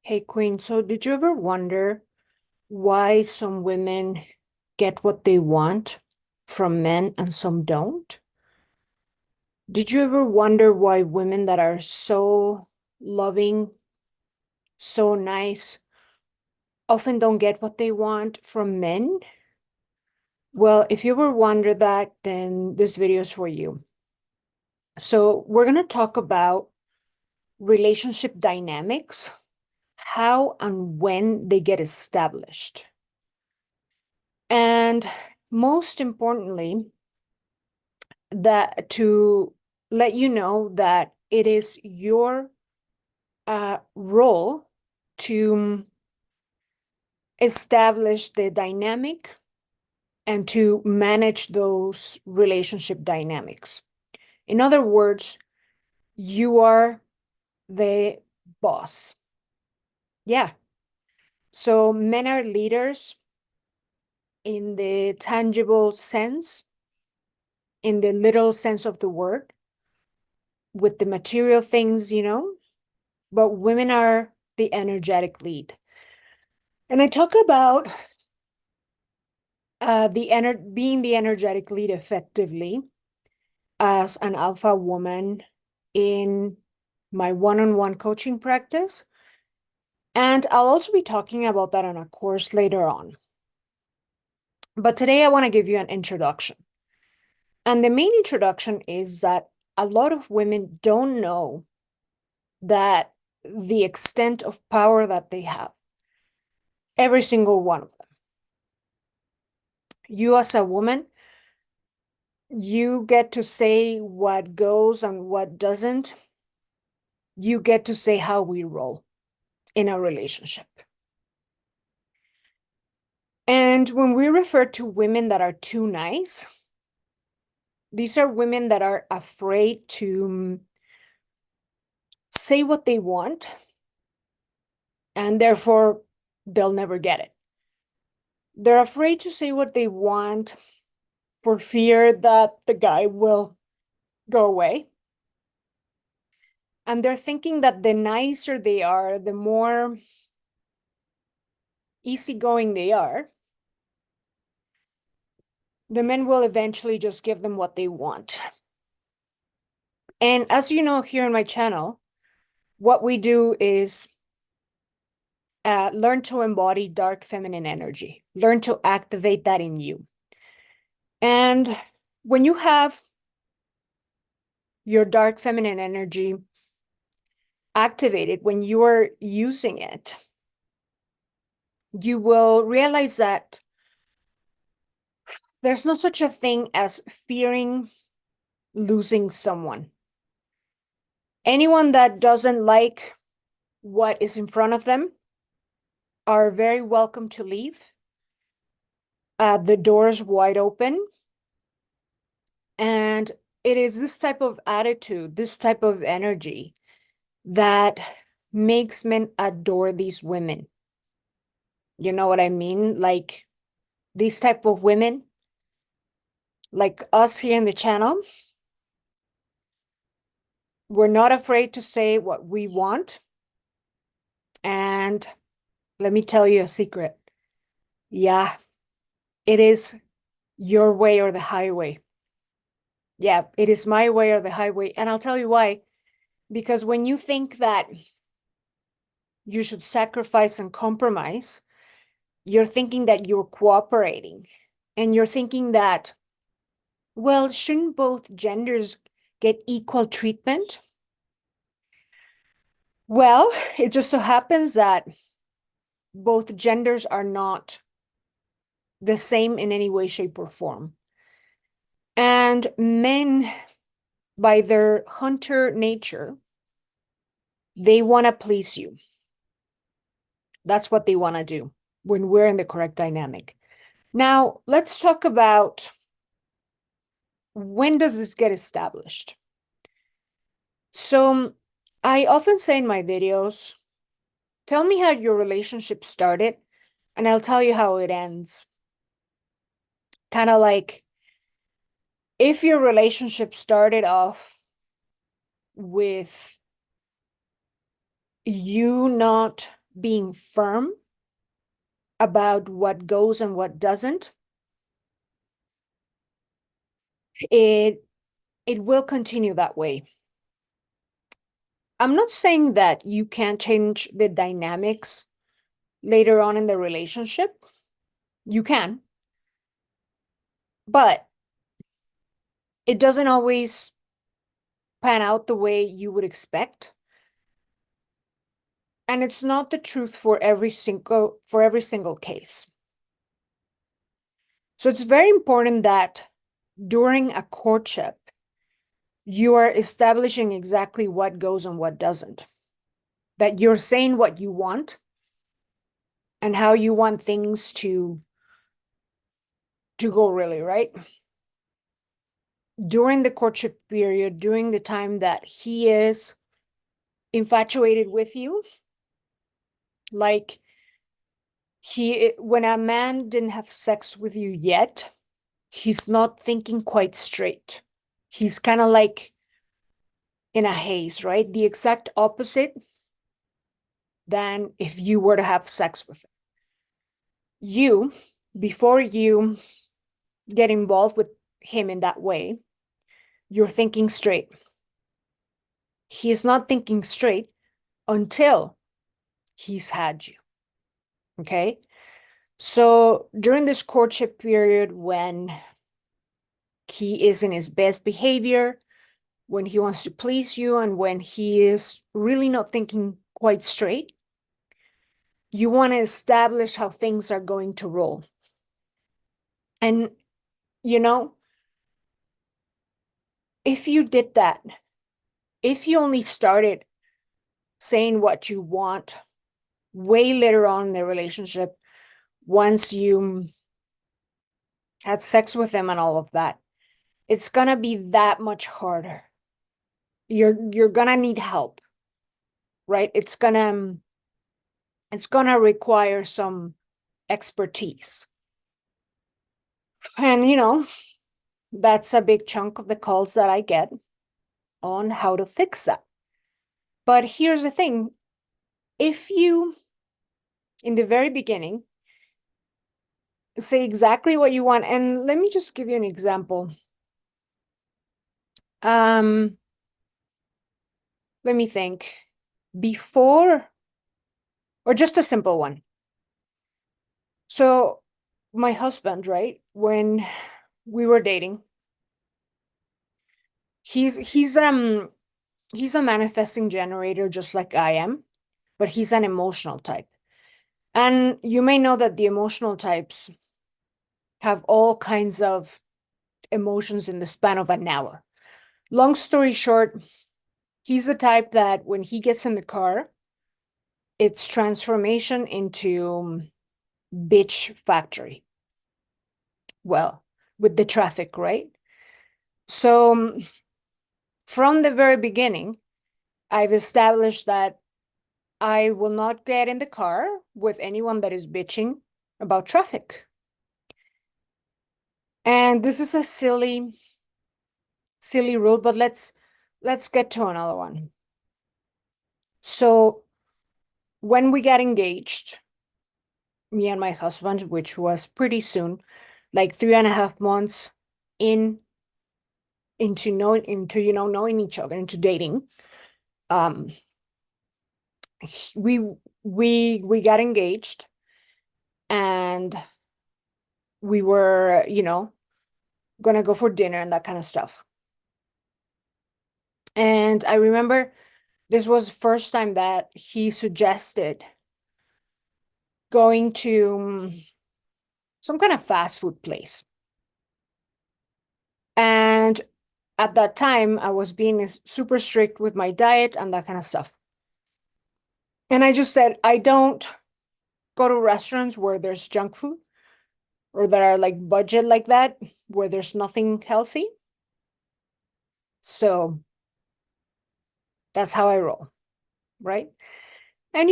Hey, Queen, so did you ever wonder why some women get what they want from men and some don't? Did you ever wonder why women that are so loving, so nice, often don't get what they want from men? Well, if you ever wonder that, then this video is for you. So we're going to talk about relationship dynamics, how and when they get established. And most importantly, that to let you know that it is your role to establish the dynamic and to manage those relationship dynamics. In other words, you are the boss. Yeah. So men are leaders in the tangible sense, in the literal sense of the word, with the material things, but women are the energetic lead. And I talk about being the energetic lead effectively as an alpha woman in my one-on-one coaching practice. And I'll also be talking about that on a course later on. But today I want to give you an introduction. And the main introduction is that a lot of women don't know that the extent of power that they have. Every single one of them. You as a woman, you get to say what goes and what doesn't. You get to say how we roll in a relationship. And when we refer to women that are too nice, these are women that are afraid to say what they want, and therefore they'll never get it. They're afraid to say what they want for fear that the guy will go away. And they're thinking that the nicer they are, the more easygoing they are, the men will eventually just give them what they want. And as you know, here on my channel, what we do is learn to embody dark feminine energy, learn to activate that in you. And when you have your dark feminine energy activated, when you are using it, you will realize that there's no such a thing as fearing losing someone. Anyone that doesn't like what is in front of them are very welcome to leave. The door's wide open. And it is this type of attitude, this type of energy that makes men adore these women. You know what I mean? Like these type of women, like us here in the channel, we're not afraid to say what we want. And let me tell you a secret. Yeah, it is your way or the highway. Yeah, it is my way or the highway. And I'll tell you why. Because when you think that you should sacrifice and compromise, you're thinking that you're cooperating. And you're thinking that, well, shouldn't both genders get equal treatment? Well, it just so happens that both genders are not the same in any way, shape, or form. And men, by their hunter nature, they want to please you. That's what they want to do when we're in the correct dynamic. Now, let's talk about when does this get established? So I often say in my videos, tell me how your relationship started, and I'll tell you how it ends. Kind of like if your relationship started off with you not being firm about what goes and what doesn't, it will continue that way. I'm not saying that you can't change the dynamics later on in the relationship. You can, but it doesn't always pan out the way you would expect. And it's not the truth for every single case. So it's very important that during a courtship, you are establishing exactly what goes and what doesn't. That you're saying what you want and how you want things to go, really, right? During the courtship period, during the time that he is infatuated with you, like when a man didn't have sex with you yet, he's not thinking quite straight. He's kind of like in a haze, right? The exact opposite than if you were to have sex with him. You, before you get involved with him in that way, you're thinking straight. He is not thinking straight until he's had you. Okay? So during this courtship period, when he is in his best behavior, when he wants to please you, and when he is really not thinking quite straight, you want to establish how things are going to roll. And, you know, if you did that, if you only started saying what you want way later on in the relationship, once you had sex with him and all of that, it's gonna be that much harder. You're gonna need help, right? It's gonna require some expertise. And that's a big chunk of the calls that I get on how to fix that. But here's the thing. If you, in the very beginning, say exactly what you want, and let me just give you an example. Let me think. Before, or just a simple one. So my husband, right, when we were dating, he's a manifesting generator just like I am, but he's an emotional type. And you may know that the emotional types have all kinds of emotions in the span of an hour. Long story short, he's the type that when he gets in the car, it's transformation into bitch factory. Well, with the traffic, right? So from the very beginning, I've established that I will not get in the car with anyone that is bitching about traffic. And this is a silly rule, but let's get to another one. So when we got engaged, me and my husband, which was pretty soon, like 3.5 months into knowing each other, into dating, we got engaged, and we were gonna go for dinner and that kind of stuff. And I remember this was the first time that he suggested going to some kind of fast food place. And at that time, I was being super strict with my diet and that kind of stuff. And I just said, I don't go to restaurants where there's junk food or that are like budget like that, where there's nothing healthy. So that's how I roll, right? And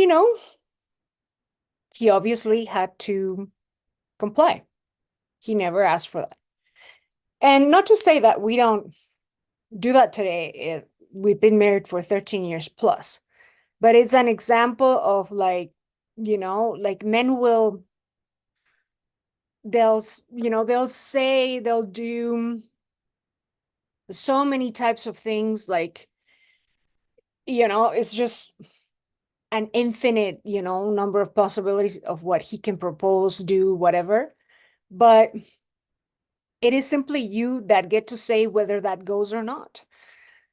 he obviously had to comply. He never asked for that. And not to say that we don't do that today. We've been married for 13 years plus. But it's an example of like Like men will, they'll say, they'll do so many types of things, like, it's just an infinite, number of possibilities of what he can propose, do, whatever. But it is simply you that get to say whether that goes or not.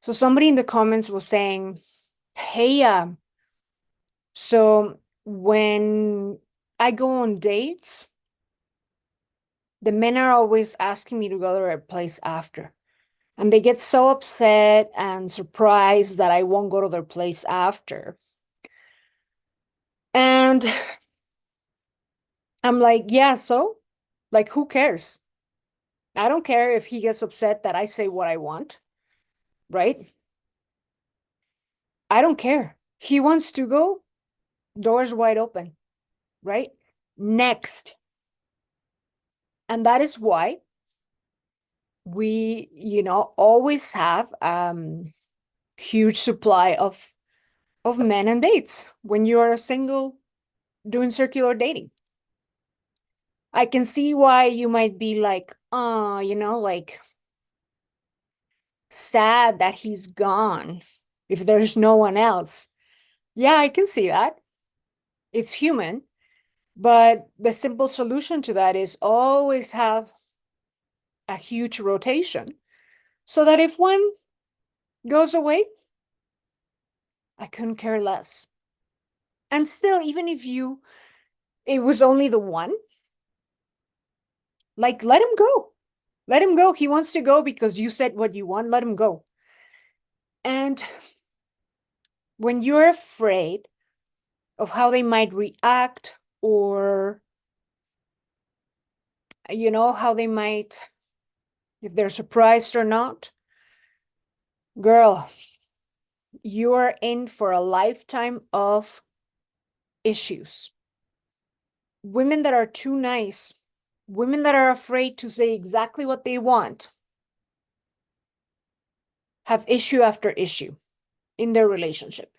So somebody in the comments was saying, hey, so when I go on dates, the men are always asking me to go to their place after. And they get so upset and surprised that I won't go to their place after. And I'm like, yeah, so? Like, who cares? I don't care if he gets upset that I say what I want, right? I don't care. He wants to go, doors wide open, right? Next. And that is why we, always have huge supply of men and dates when you are single doing circular dating. I can see why you might be like, oh, like sad that he's gone if there's no one else. Yeah, I can see that. It's human. But the simple solution to that is always have a huge rotation so that if one goes away, I couldn't care less. And still, even if it was only the one, like, let him go. Let him go. He wants to go because you said what you want. Let him go. And when you're afraid of how they might react, or, how they might, if they're surprised or not, girl, you are in for a lifetime of issues. Women that are too nice, women that are afraid to say exactly what they want, have issue after issue in their relationship.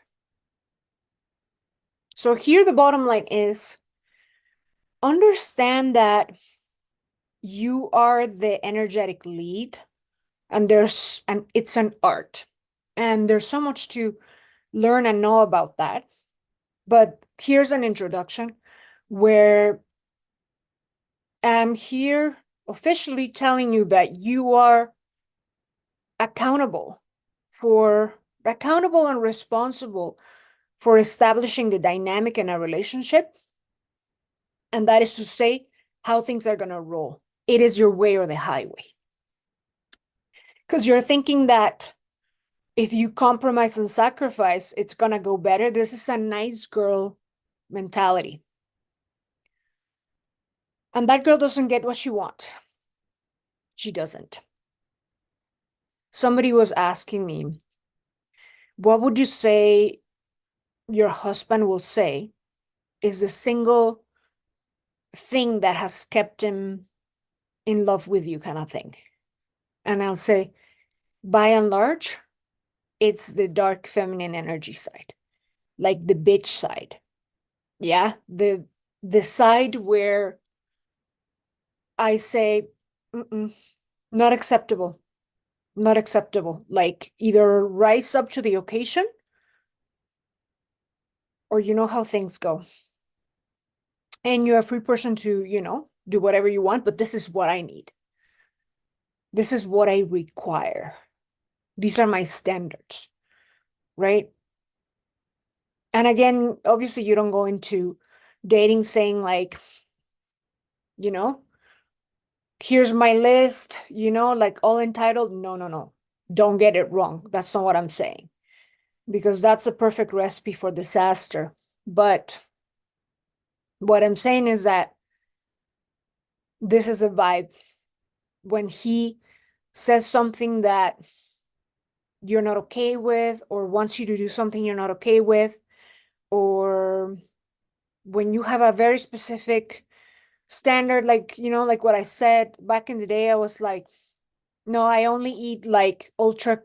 So here the bottom line is, understand that you are the energetic lead, and it's an art, and there's so much to learn and know about that. But here's an introduction where I'm here officially telling you that you are accountable accountable and responsible for establishing the dynamic in a relationship. And that is to say, how things are going to roll. It is your way or the highway. Because you're thinking that if you compromise and sacrifice, it's going to go better. This is a nice girl mentality. And that girl doesn't get what she wants. She doesn't. Somebody was asking me, what would you say your husband will say is the single thing that has kept him in love with you, kind of thing? And I'll say, by and large, it's the dark feminine energy side, like the bitch side. Yeah, the side where I say, not acceptable, not acceptable. Like, either rise up to the occasion, or you know how things go. And you're a free person to, do whatever you want, but this is what I need. This is what I require. These are my standards, right? And again, obviously, you don't go into dating saying, like, you know, here's my list, like all entitled. No, no, no. Don't get it wrong. That's not what I'm saying, because that's a perfect recipe for disaster. But what I'm saying is that this is a vibe. When he says something that you're not okay with, or wants you to do something you're not okay with, or when you have a very specific standard, like, like what I said back in the day, I was like, no, I only eat like ultra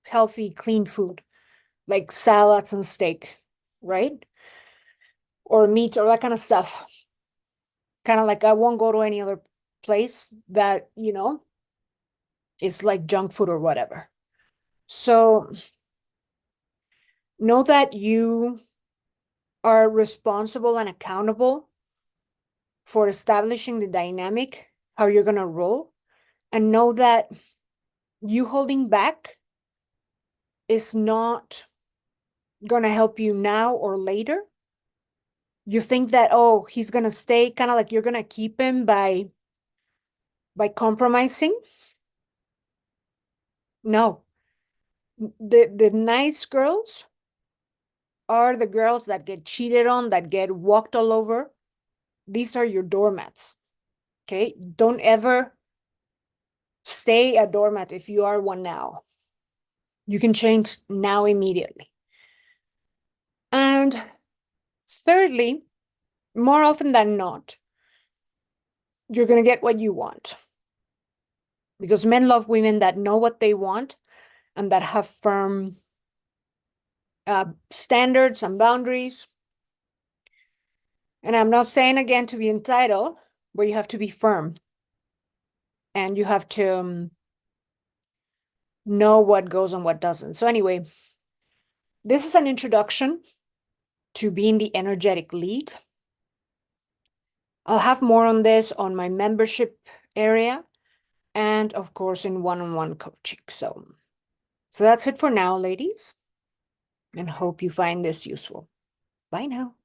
healthy, clean food, like salads and steak, right? or meat or that kind of stuff. Kind of like I won't go to any other place that, is like junk food or whatever. So know that you are responsible and accountable for establishing the dynamic, how you're going to roll, and know that you holding back is not going to help you now or later. You think that, oh, he's going to stay, kind of like you're going to keep him by compromising. No. The nice girls are the girls that get cheated on, that get walked all over. These are your doormats. Okay? Don't ever stay a doormat if you are one now. You can change now immediately. And thirdly, more often than not, you're going to get what you want. Because men love women that know what they want and that have firm standards and boundaries. And I'm not saying again to be entitled, but you have to be firm. And you have to know what goes and what doesn't. So anyway, this is an introduction to being the energetic lead. I'll have more on this on my membership area and of course in one-on-one coaching. So that's it for now, ladies, and hope you find this useful. Bye now.